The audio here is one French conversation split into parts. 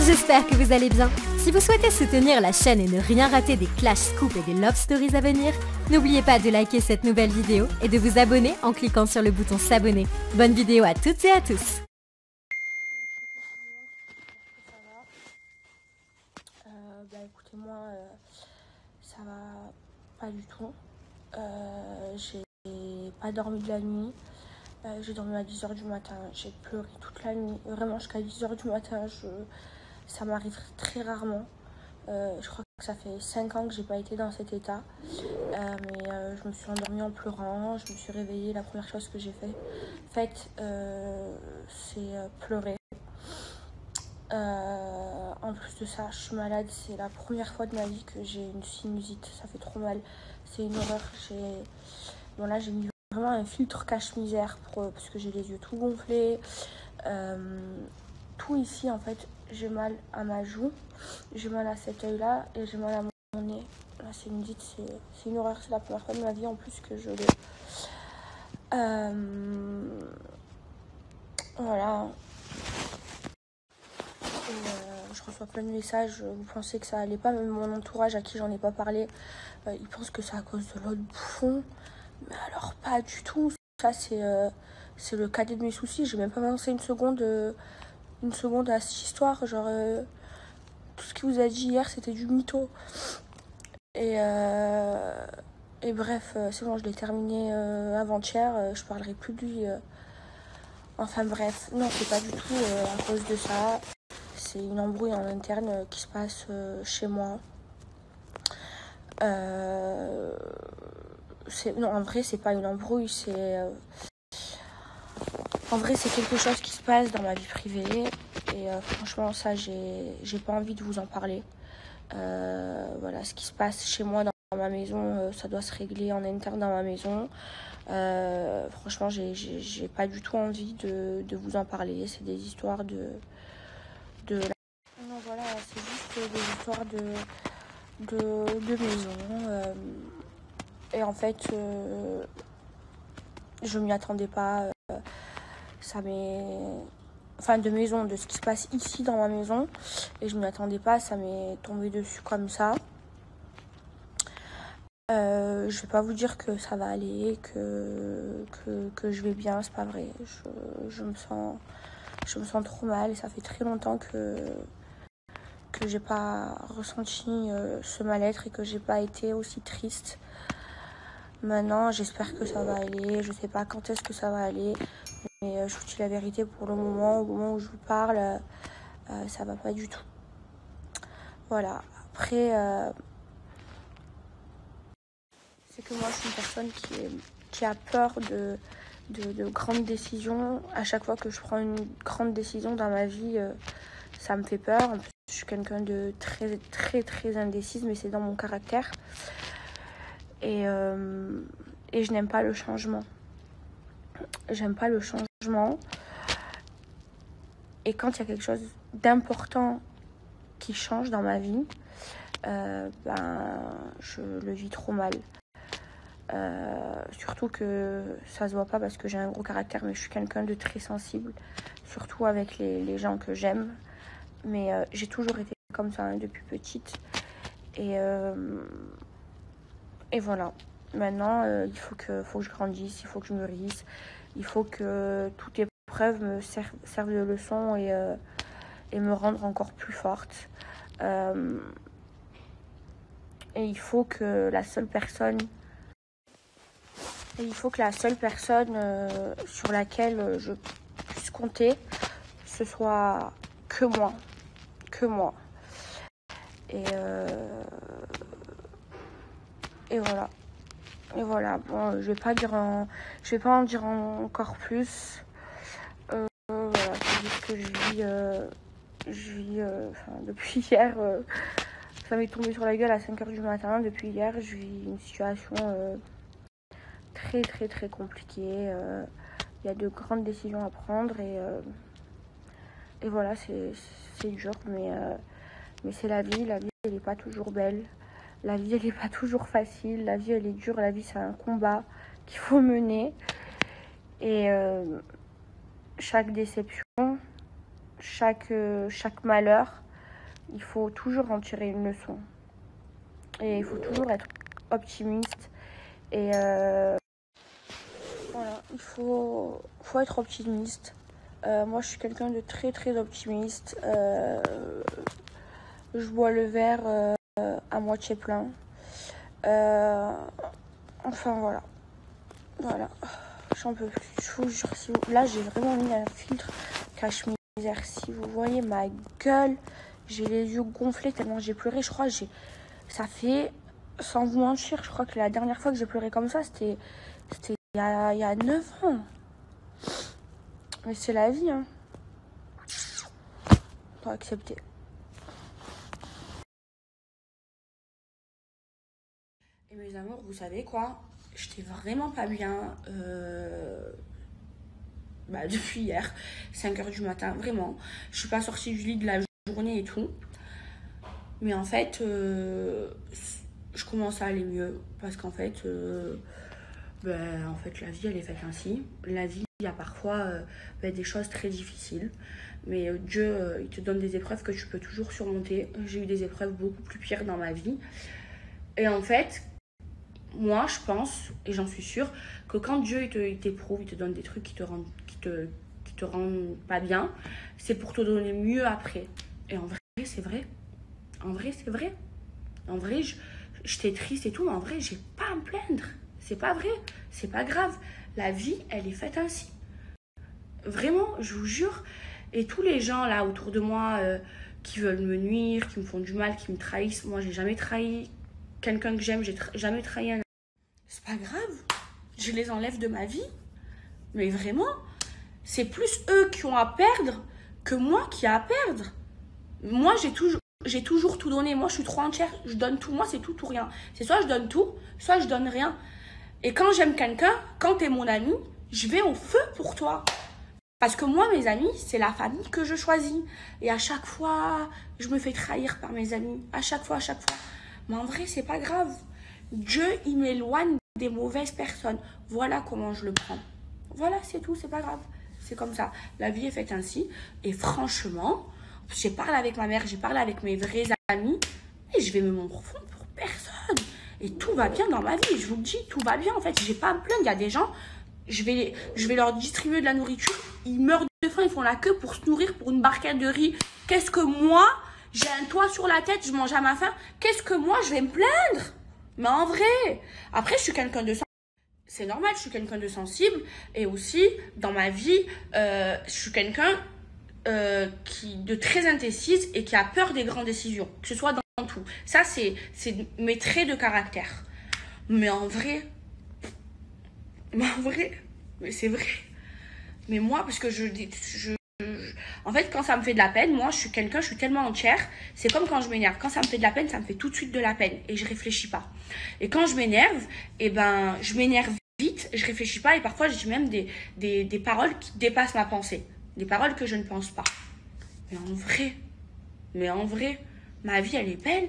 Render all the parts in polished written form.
J'espère que vous allez bien. Si vous souhaitez soutenir la chaîne et ne rien rater des Clash Scoop et des Love Stories à venir, n'oubliez pas de liker cette nouvelle vidéo et de vous abonner en cliquant sur le bouton s'abonner. Bonne vidéo à toutes et à tous. Écoutez, moi, ça va pas du tout. J'ai pas dormi de la nuit. J'ai dormi à 10 h du matin. J'ai pleuré toute la nuit. Vraiment, jusqu'à 10 h du matin, ça m'arrive très rarement. Je crois que ça fait 5 ans que j'ai pas été dans cet état. Je me suis endormie en pleurant. Je me suis réveillée. La première chose que j'ai faite, c'est pleurer. En plus de ça, je suis malade. C'est la première fois de ma vie que j'ai une sinusite. Ça fait trop mal. C'est une horreur. Là, j'ai mis vraiment un filtre cache-misère parce que j'ai les yeux tout gonflés. Tout ici, en fait, j'ai mal à ma joue. J'ai mal à cet œil-là et j'ai mal à mon nez. La sinusite, c'est une horreur. C'est la première fois de ma vie en plus que je l'ai. Voilà. Je reçois plein de messages, vous pensez que ça allait pas, même mon entourage à qui j'en ai pas parlé, ils pensent que c'est à cause de l'autre bouffon, mais alors pas du tout. Ça c'est le cadet de mes soucis. J'ai même pas pensé une seconde à cette histoire, genre tout ce qu'il vous a dit hier c'était du mytho. Et bref, c'est bon, je l'ai terminé avant-hier, je parlerai plus de lui. Enfin bref, non, c'est pas du tout à cause de ça. C'est une embrouille en interne qui se passe chez moi. Non, en vrai, c'est pas une embrouille. En vrai, c'est quelque chose qui se passe dans ma vie privée. Et franchement, ça, j'ai pas envie de vous en parler. Voilà, ce qui se passe chez moi dans ma maison, ça doit se régler en interne dans ma maison. Franchement, j'ai pas du tout envie de vous en parler. C'est des histoires non, voilà, c'est juste des histoires de maison. Et en fait, je m'y attendais pas. Enfin, de maison, de ce qui se passe ici dans ma maison. Et je m'y attendais pas, ça m'est tombé dessus comme ça. Je vais pas vous dire que ça va aller, que je vais bien, c'est pas vrai. Je me sens trop mal et ça fait très longtemps que j'ai pas ressenti ce mal-être et que j'ai pas été aussi triste. Maintenant, j'espère que ça va aller. Je sais pas quand est-ce que ça va aller, mais je vous dis la vérité, pour le moment, au moment où je vous parle, ça va pas du tout. Voilà. Après, c'est que moi, je suis une personne qui a peur de grandes décisions. À chaque fois que je prends une grande décision dans ma vie, ça me fait peur. En plus, je suis quelqu'un de très, très, très indécise, mais c'est dans mon caractère. Et je n'aime pas le changement. J'aime pas le changement. Et quand il y a quelque chose d'important qui change dans ma vie, je le vis trop mal. Surtout que ça se voit pas parce que j'ai un gros caractère, mais je suis quelqu'un de très sensible, surtout avec les gens que j'aime. Mais j'ai toujours été comme ça depuis petite. Et voilà. Maintenant, il faut que je grandisse, il faut que je mûrisse, il faut que toute épreuve me serve de leçon et me rendre encore plus forte. Et il faut que la seule personne sur laquelle je puisse compter, ce soit que moi. Et voilà. Bon, je vais pas en dire encore plus. Voilà, c'est juste que je vis depuis hier, ça m'est tombé sur la gueule à 5 h du matin. Depuis hier, je vis une situation très, très, très compliquée. Il y a de grandes décisions à prendre et voilà, c'est dur, mais c'est la vie. La vie, elle n'est pas toujours belle. La vie, elle n'est pas toujours facile. La vie, elle est dure. La vie, c'est un combat qu'il faut mener. Et chaque déception, chaque malheur, il faut toujours en tirer une leçon. Et il faut toujours être optimiste. Et voilà, il faut être optimiste. Moi, je suis quelqu'un de très très optimiste. Je bois le verre à moitié plein. Enfin, voilà. Voilà. J'en peux plus. Je vous jure, là, j'ai vraiment mis un filtre cache-misère. Si vous voyez ma gueule, j'ai les yeux gonflés tellement j'ai pleuré. Je crois que ça fait, sans vous mentir, je crois que la dernière fois que j'ai pleuré comme ça, c'était il y a 9 ans. Mais c'est la vie, hein. Faut accepter. Et mes amours, vous savez quoi? J'étais vraiment pas bien depuis hier, 5h du matin, vraiment. Je suis pas sortie du lit de la journée et tout. Mais en fait, je commence à aller mieux. Parce qu'en fait, la vie, elle est faite ainsi. La vie, il y a parfois des choses très difficiles. Mais Dieu, il te donne des épreuves que tu peux toujours surmonter. J'ai eu des épreuves beaucoup plus pires dans ma vie. Et en fait, moi, je pense, et j'en suis sûre, que quand Dieu il t'éprouve, il te donne des trucs qui te rendent pas bien, c'est pour te donner mieux après. Et en vrai, c'est vrai. En vrai, c'est vrai. En vrai, j'étais triste et tout, mais en vrai, j'ai pas à me plaindre. C'est pas vrai. C'est pas grave. La vie, elle est faite ainsi. Vraiment, je vous jure. Et tous les gens là autour de moi qui veulent me nuire, qui me font du mal, qui me trahissent, moi, j'ai jamais trahi quelqu'un que j'aime, j'ai jamais trahi un... C'est pas grave. Je les enlève de ma vie. Mais vraiment, c'est plus eux qui ont à perdre que moi qui a à perdre. Moi, j'ai toujours tout donné. Moi, je suis trop entière. Je donne tout. Moi, c'est tout ou rien. C'est soit je donne tout, soit je donne rien. Et quand j'aime quelqu'un, quand t'es mon ami, je vais au feu pour toi. Parce que moi, mes amis, c'est la famille que je choisis. Et à chaque fois, je me fais trahir par mes amis. À chaque fois. Mais en vrai, c'est pas grave. Dieu, il m'éloigne des mauvaises personnes. Voilà comment je le prends. Voilà, c'est tout, c'est pas grave. C'est comme ça. La vie est faite ainsi. Et franchement, j'ai parlé avec ma mère, j'ai parlé avec mes vrais amis. Et je vais me morfondre pour personne. Et tout va bien dans ma vie. Je vous le dis, tout va bien. En fait, j'ai pas à me plaindre. Il y a des gens, je vais leur distribuer de la nourriture. Ils meurent de faim, ils font la queue pour se nourrir pour une barquette de riz. Qu'est-ce que moi, j'ai un toit sur la tête, je mange à ma faim. Qu'est-ce que moi, je vais me plaindre? Mais en vrai, après, je suis quelqu'un de sensible. C'est normal, je suis quelqu'un de sensible. Et aussi, dans ma vie, je suis quelqu'un de très indécise et qui a peur des grandes décisions. Que ce soit dans tout. Ça, c'est mes traits de caractère. Mais en vrai, mais c'est vrai. Mais moi, parce que en fait, quand ça me fait de la peine, moi, je suis tellement entière. C'est comme quand je m'énerve. Quand ça me fait de la peine, ça me fait tout de suite de la peine. Et je réfléchis pas. Et quand je m'énerve, je m'énerve vite, je réfléchis pas. Et parfois, je dis même des paroles qui dépassent ma pensée. Des paroles que je ne pense pas. Mais en vrai, ma vie, elle est belle.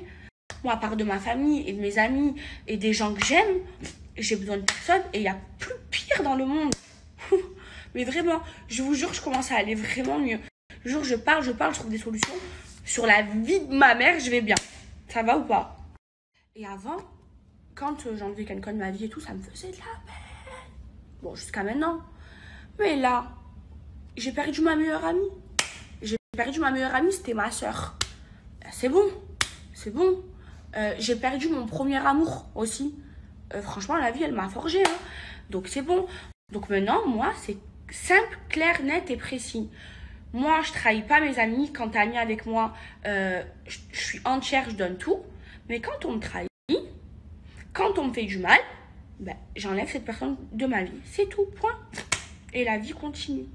Moi, à part de ma famille et de mes amis et des gens que j'aime, j'ai besoin de personne. Et il y a plus pire dans le monde. Mais vraiment, je vous jure, je commence à aller vraiment mieux. Je jure, je parle, je trouve des solutions. Sur la vie de ma mère, je vais bien. Ça va ou pas? Et avant, quand j'enlevais quelqu'un de ma vie et tout, ça me faisait de la peine. Bon, jusqu'à maintenant. Mais là, j'ai perdu ma meilleure amie. C'était ma soeur. C'est bon. J'ai perdu mon premier amour aussi. Franchement, la vie, elle m'a forgé. Hein. Donc, c'est bon. Donc maintenant, moi, c'est simple, clair, net et précis. Moi, je trahis pas mes amis. Quand t'es ami avec moi, je suis entière, je donne tout. Mais quand on me trahit, quand on me fait du mal, j'enlève cette personne de ma vie. C'est tout, point. Et la vie continue.